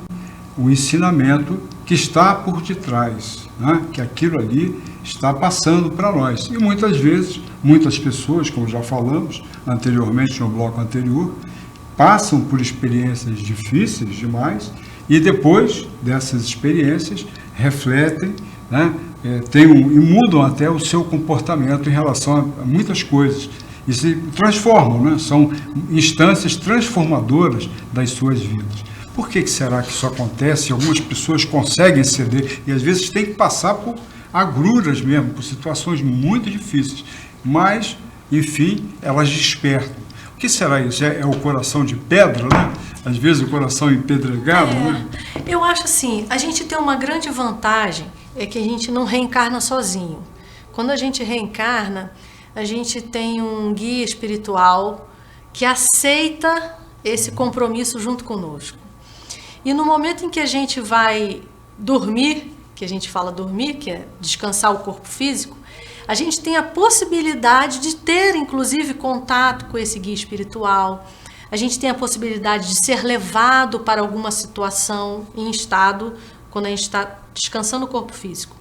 o ensinamento que está por detrás, né? Que aquilo ali está passando para nós. E muitas vezes, muitas pessoas, como já falamos anteriormente no bloco anterior, passam por experiências difíceis demais e depois dessas experiências refletem, né? E mudam até o seu comportamento em relação a muitas coisas. E se transformam, né? São instâncias transformadoras das suas vidas. Por que será que isso acontece? Algumas pessoas conseguem ceder e às vezes tem que passar por agruras mesmo, por situações muito difíceis. Mas, enfim, elas despertam. O que será isso? É o coração de pedra, né? Às vezes o coração empedregado, né? Eu acho assim, a gente tem uma grande vantagem, é que a gente não reencarna sozinho. Quando a gente reencarna, a gente tem um guia espiritual que aceita esse compromisso junto conosco. E no momento em que a gente vai dormir, que a gente fala dormir, que é descansar o corpo físico, a gente tem a possibilidade de ter, inclusive, contato com esse guia espiritual, a gente tem a possibilidade de ser levado para alguma situação em estado, quando a gente está descansando o corpo físico.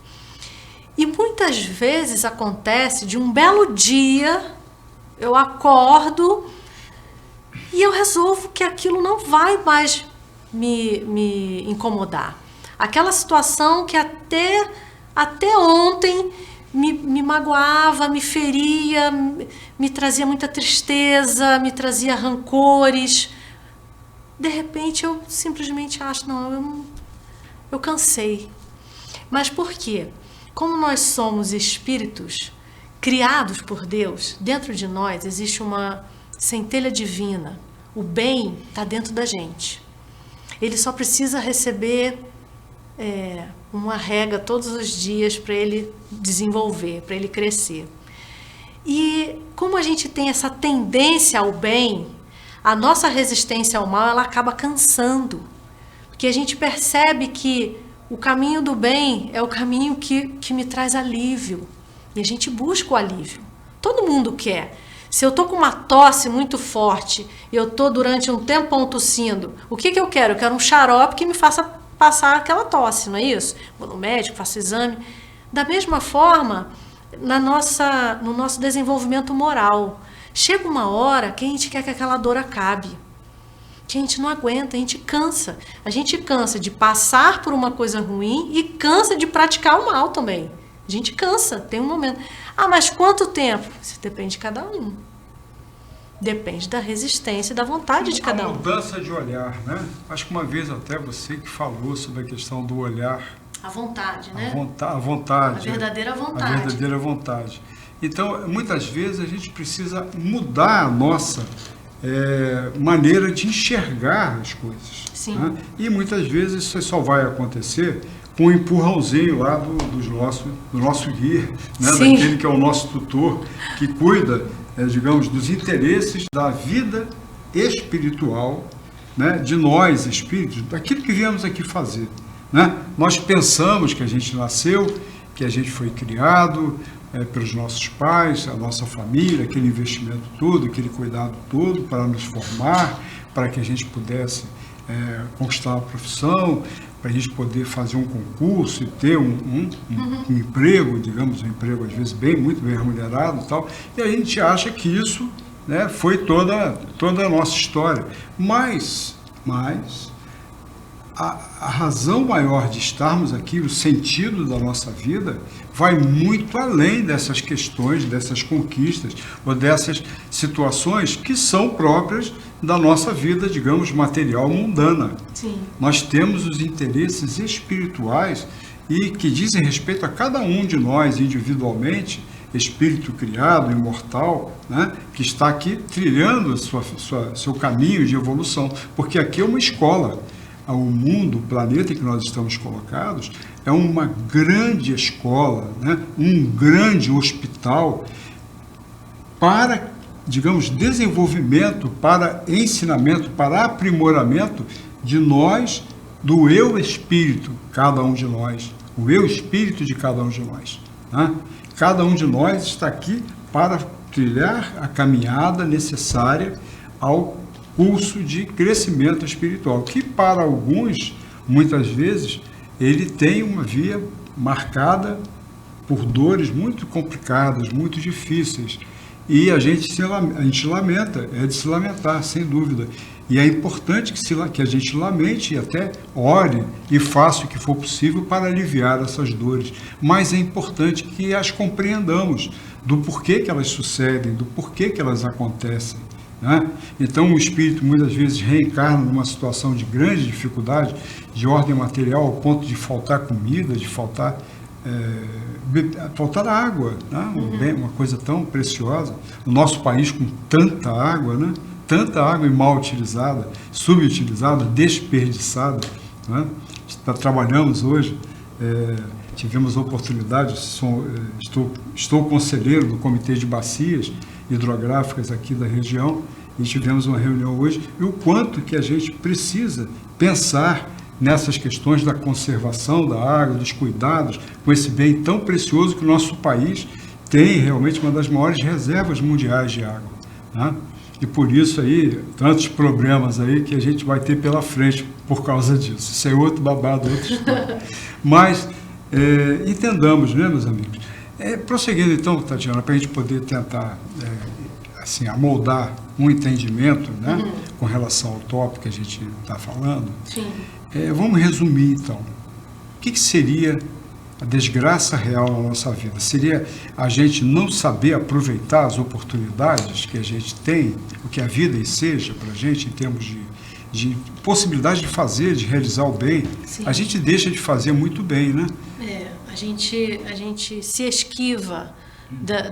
E muitas vezes acontece de um belo dia, eu acordo e eu resolvo que aquilo não vai mais me incomodar. Aquela situação que até ontem me magoava, me feria, me trazia muita tristeza, me trazia rancores. De repente eu simplesmente acho, não, eu cansei. Mas por quê? Como nós somos espíritos criados por Deus, dentro de nós existe uma centelha divina. O bem está dentro da gente. Ele só precisa receber uma rega todos os dias para ele desenvolver, para ele crescer. E como a gente tem essa tendência ao bem, a nossa resistência ao mal, ela acaba cansando. Porque a gente percebe que o caminho do bem é o caminho que me traz alívio. E a gente busca o alívio. Todo mundo quer. Se eu tô com uma tosse muito forte e eu tô durante um tempão tossindo, o que eu quero? Eu quero um xarope que me faça passar aquela tosse, não é isso? Vou no médico, faço exame. Da mesma forma, no nosso desenvolvimento moral, chega uma hora que a gente quer que aquela dor acabe. Que a gente não aguenta, a gente cansa. A gente cansa de passar por uma coisa ruim e cansa de praticar o mal também. A gente cansa, tem um momento. Mas quanto tempo? Isso depende de cada um. Depende da resistência e da vontade de cada um. A mudança de olhar, né? Acho que uma vez até você que falou sobre a questão do olhar. A vontade, né? A vontade. A verdadeira vontade. A verdadeira vontade. Então, muitas vezes a gente precisa mudar a nossa maneira de enxergar as coisas. Sim. Né? E muitas vezes isso só vai acontecer com um empurrãozinho lá do nosso guia, né? Daquele que é o nosso tutor, que cuida, digamos, dos interesses da vida espiritual, né? De nós, espíritos, daquilo que viemos aqui fazer. Né? Nós pensamos que a gente nasceu, que a gente foi criado pelos nossos pais, a nossa família, aquele investimento todo, aquele cuidado todo para nos formar, para que a gente pudesse conquistar uma profissão, para a gente poder fazer um concurso e ter um emprego, digamos, um emprego às vezes muito bem remunerado e tal, e a gente acha que isso, né, foi toda a nossa história. Mas a razão maior de estarmos aqui, o sentido da nossa vida, vai muito além dessas questões, dessas conquistas, ou dessas situações que são próprias da nossa vida, digamos, material mundana. Sim. Nós temos os interesses espirituais e que dizem respeito a cada um de nós individualmente, espírito criado, imortal, né, que está aqui trilhando seu caminho de evolução, porque aqui é uma escola. O mundo, o planeta em que nós estamos colocados, é uma grande escola, né? Um grande hospital para, digamos, desenvolvimento, para ensinamento, para aprimoramento de nós, do eu espírito, cada um de nós, o eu espírito de cada um de nós. Né? Cada um de nós está aqui para trilhar a caminhada necessária ao curso de crescimento espiritual, que para alguns, muitas vezes, ele tem uma via marcada por dores muito complicadas, muito difíceis, e a gente lamenta, é de se lamentar, sem dúvida, e é importante que a gente lamente e até ore e faça o que for possível para aliviar essas dores, mas é importante que as compreendamos do porquê que elas sucedem, do porquê que elas acontecem. Né? Então o espírito muitas vezes reencarna numa situação de grande dificuldade, de ordem material, ao ponto de faltar comida, de faltar água, né? Uma coisa tão preciosa. O nosso país com tanta água, né? Tanta água mal utilizada, subutilizada, desperdiçada. Né? Trabalhamos hoje, tivemos a oportunidade, estou conselheiro do Comitê de Bacias Hidrográficas aqui da região, e tivemos uma reunião hoje, e o quanto que a gente precisa pensar nessas questões da conservação da água, dos cuidados com esse bem tão precioso que o nosso país tem realmente uma das maiores reservas mundiais de água. Né? E por isso aí, tantos problemas aí que a gente vai ter pela frente por causa disso. Isso é outro babado, outra história. Mas entendamos, né, meus amigos? Prosseguindo então, Tatiana, para a gente poder tentar assim, amoldar um entendimento, né, com relação ao tópico que a gente está falando. Sim. Vamos resumir então. O que seria a desgraça real na nossa vida? Seria a gente não saber aproveitar as oportunidades que a gente tem, o que a vida seja para a gente em termos de possibilidade de fazer, de realizar o bem. Sim. A gente deixa de fazer muito bem, né? A gente se esquiva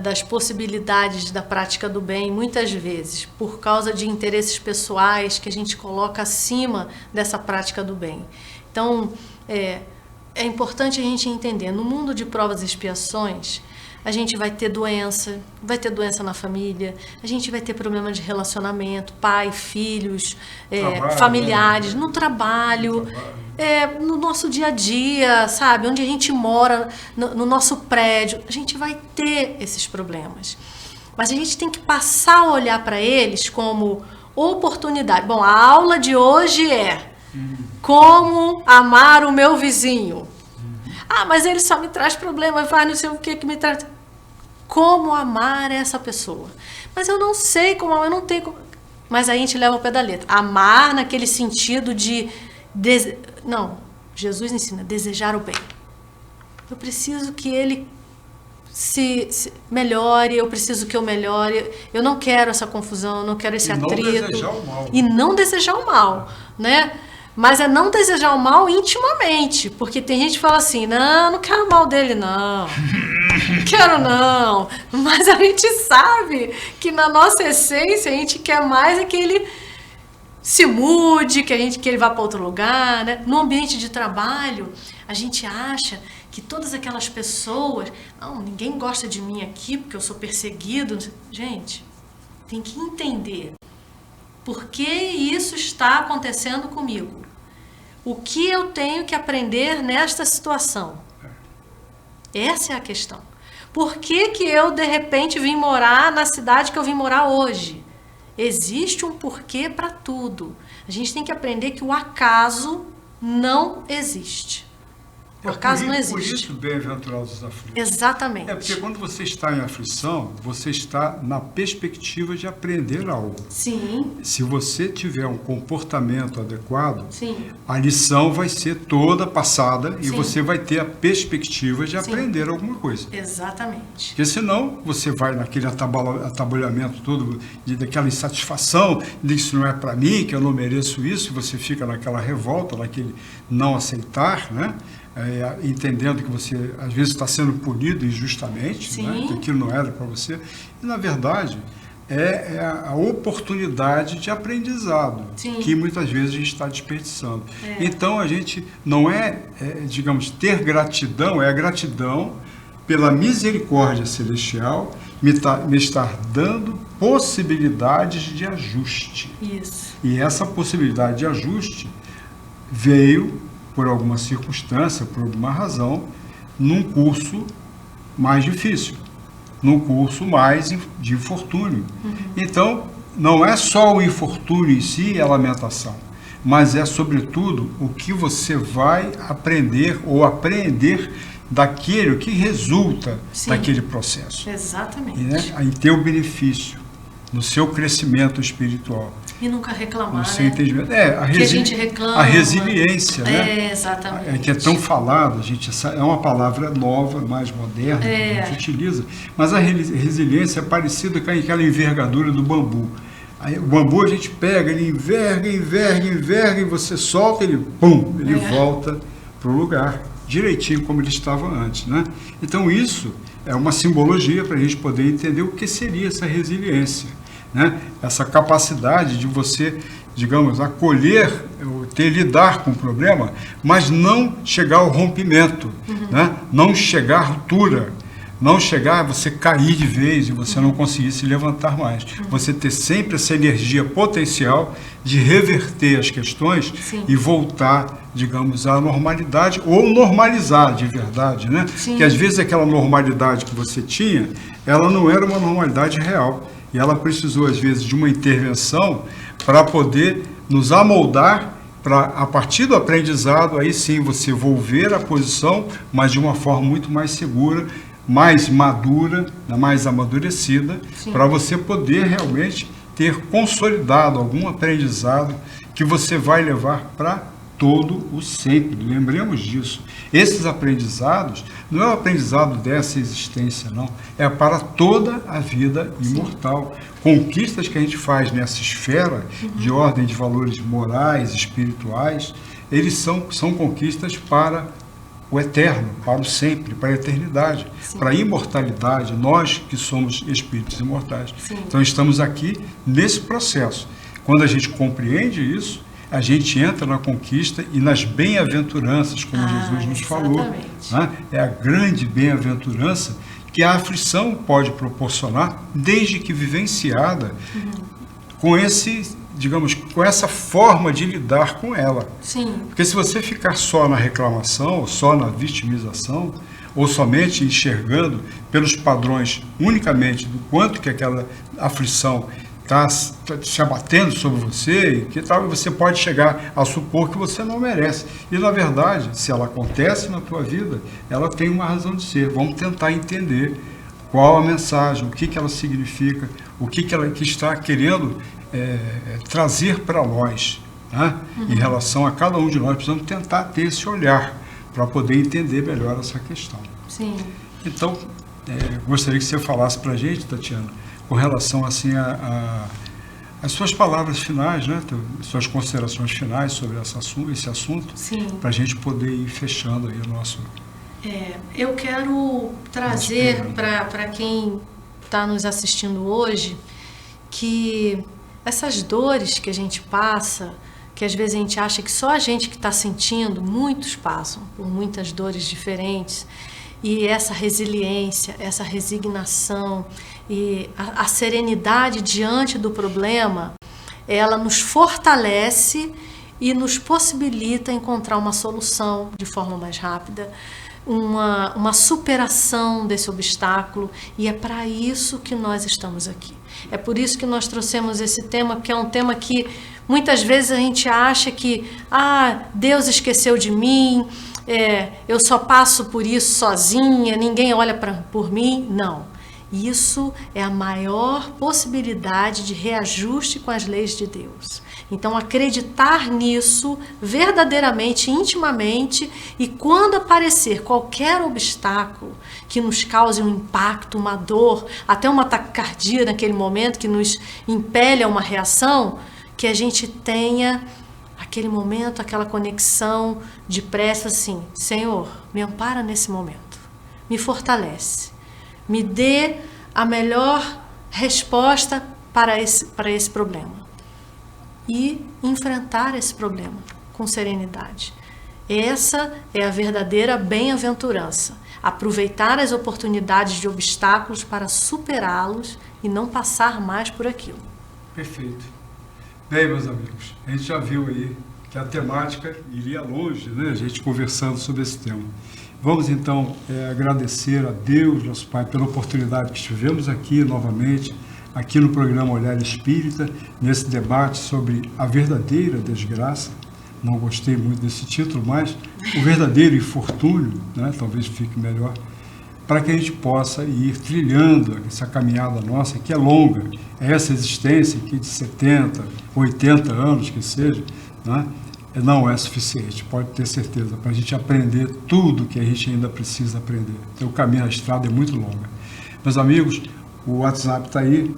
das possibilidades da prática do bem, muitas vezes, por causa de interesses pessoais que a gente coloca acima dessa prática do bem. Então, é importante a gente entender, no mundo de provas e expiações, a gente vai ter doença na família, a gente vai ter problema de relacionamento, pai, filhos, familiares, no trabalho, no nosso dia a dia, sabe? Onde a gente mora, no nosso prédio, a gente vai ter esses problemas. Mas a gente tem que passar a olhar para eles como oportunidade. Bom, a aula de hoje é como amar o meu vizinho. Mas ele só me traz problema, não sei o que me traz. Como amar essa pessoa? Mas eu não sei como, eu não tenho como. Mas aí a gente leva ao pé da letra. Amar naquele sentido de... Não, Jesus ensina, desejar o bem. Eu preciso que ele se melhore, eu preciso que eu melhore. Eu não quero essa confusão, eu não quero esse atrito. E não desejar o mal. E não desejar o mal, né? Mas é não desejar o mal intimamente, porque tem gente que fala assim, não quero o mal dele, não quero não, mas a gente sabe que na nossa essência a gente quer mais que ele se mude, que ele vá para outro lugar, né? No ambiente de trabalho, a gente acha que todas aquelas pessoas, não, ninguém gosta de mim aqui porque eu sou perseguido. Gente, tem que entender por que isso está acontecendo comigo. O que eu tenho que aprender nesta situação? Essa é a questão. Por que eu, de repente, vim morar na cidade que eu vim morar hoje? Existe um porquê para tudo. A gente tem que aprender que o acaso não existe. O acaso não existe. Por isso, bem-aventurados os aflitos. Exatamente. Porque quando você está em aflição, você está na perspectiva de aprender algo. Sim. Se você tiver um comportamento adequado, sim, a lição vai ser toda passada e sim, você vai ter a perspectiva de sim, aprender alguma coisa. Exatamente. Porque senão você vai naquele atabalhamento todo, daquela insatisfação, de que isso não é para mim, que eu não mereço isso, e você fica naquela revolta, naquele não aceitar, né? Entendendo que você às vezes está sendo punido injustamente, né? Que aquilo não era para você, e na verdade é a oportunidade de aprendizado, sim, que muitas vezes a gente está desperdiçando. Então a gente não digamos, ter gratidão, é a gratidão pela misericórdia celestial me estar dando possibilidades de ajuste. Isso. E essa possibilidade de ajuste veio por alguma circunstância, por alguma razão, num curso mais difícil, num curso mais de infortúnio. Então, não é só o infortúnio em si e a lamentação, mas é, sobretudo, o que você vai aprender ou apreender daquilo que resulta, sim, daquele processo. Exatamente. Né? Em teu benefício, no seu crescimento espiritual. E nunca reclamar, no seu né? entendimento. Que a gente reclama. A resiliência, né? Exatamente. Que é tão falada, é uma palavra nova, mais moderna, que a gente utiliza, mas a resiliência é parecida com aquela envergadura do bambu. Aí, o bambu a gente pega, ele enverga, e você solta, ele volta para o lugar, direitinho como ele estava antes, né? Então isso é uma simbologia para a gente poder entender o que seria essa resiliência, né? Essa capacidade de você, digamos, acolher, lidar com o problema, mas não chegar ao rompimento, né? Não chegar à ruptura, Não chegar a você cair de vez e você não conseguir se levantar mais. Você ter sempre essa energia potencial de reverter as questões e voltar, digamos, à normalidade, ou normalizar de verdade, né? Que às vezes aquela normalidade que você tinha, ela não era uma normalidade real. E ela precisou, às vezes, de uma intervenção para poder nos amoldar para, a partir do aprendizado, aí sim você volver à posição, mas de uma forma muito mais segura, mais madura, mais amadurecida, para você poder realmente ter consolidado algum aprendizado que você vai levar para todo o sempre. Lembremos disso. Esses aprendizados não é o aprendizado dessa existência, não. É para toda a vida imortal. Conquistas que a gente faz nessa esfera de ordem de valores morais, espirituais, eles são conquistas para o eterno, para o sempre, para a eternidade, para a imortalidade, nós que somos espíritos imortais. Então estamos aqui nesse processo. Quando a gente compreende isso, a gente entra na conquista e nas bem-aventuranças, como Jesus nos falou. Né? É a grande bem-aventurança que a aflição pode proporcionar, desde que vivenciada com esse, digamos, com essa forma de lidar com ela. Porque se você ficar só na reclamação, ou só na vitimização, ou somente enxergando pelos padrões unicamente do quanto que aquela aflição está se abatendo sobre você, e que tal, você pode chegar a supor que você não merece. E, na verdade, se ela acontece na tua vida, ela tem uma razão de ser. Vamos tentar entender qual a mensagem, o que ela significa, o que ela está querendo trazer para nós, né? Em relação a cada um de nós. Precisamos tentar ter esse olhar para poder entender melhor essa questão. Então, gostaria que você falasse para a gente, Tatiana, com relação assim as suas palavras finais, né? Suas considerações finais sobre esse assunto, para a gente poder ir fechando aí o nosso... Eu quero trazer para quem está nos assistindo hoje que essas dores que a gente passa, que às vezes a gente acha que só a gente que está sentindo, muitos passam por muitas dores diferentes, e essa resiliência, essa resignação e a serenidade diante do problema, ela nos fortalece e nos possibilita encontrar uma solução de forma mais rápida, uma superação desse obstáculo, e é para isso que nós estamos aqui. É por isso que nós trouxemos esse tema, porque é um tema que muitas vezes a gente acha que Deus esqueceu de mim, eu só passo por isso sozinha, ninguém olha por mim. Não. Isso é a maior possibilidade de reajuste com as leis de Deus. Então, acreditar nisso verdadeiramente, intimamente, e quando aparecer qualquer obstáculo que nos cause um impacto, uma dor, até uma taquicardia naquele momento que nos impele a uma reação, que a gente tenha aquele momento, aquela conexão de prece assim: Senhor, me ampara nesse momento, me fortalece, me dê a melhor resposta para esse problema. E enfrentar esse problema com serenidade. Essa é a verdadeira bem-aventurança. Aproveitar as oportunidades de obstáculos para superá-los e não passar mais por aquilo. Perfeito. Bem, meus amigos, a gente já viu aí que a temática iria longe, né? A gente conversando sobre esse tema. Vamos então agradecer a Deus, nosso Pai, pela oportunidade que estivemos aqui novamente, aqui no programa Olhar Espírita, nesse debate sobre a verdadeira desgraça. Não gostei muito desse título, mas o verdadeiro infortúnio, né? Talvez fique melhor, para que a gente possa ir trilhando essa caminhada nossa, que é longa. Essa existência aqui de 70, 80 anos que seja, né? Não é suficiente, pode ter certeza, para a gente aprender tudo que a gente ainda precisa aprender. Então, o caminho, a estrada é muito longa. Meus amigos, o WhatsApp está aí,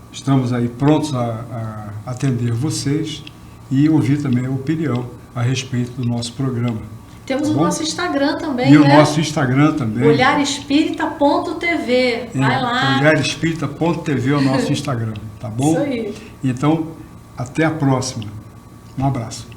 estamos aí prontos a atender vocês e ouvir também a opinião a respeito do nosso programa. Temos o nosso Instagram também, e o nosso Instagram também. olharespírita.tv. Vai lá. Olharespírita.tv é o nosso Instagram, tá bom? Isso aí. Então, até a próxima. Um abraço.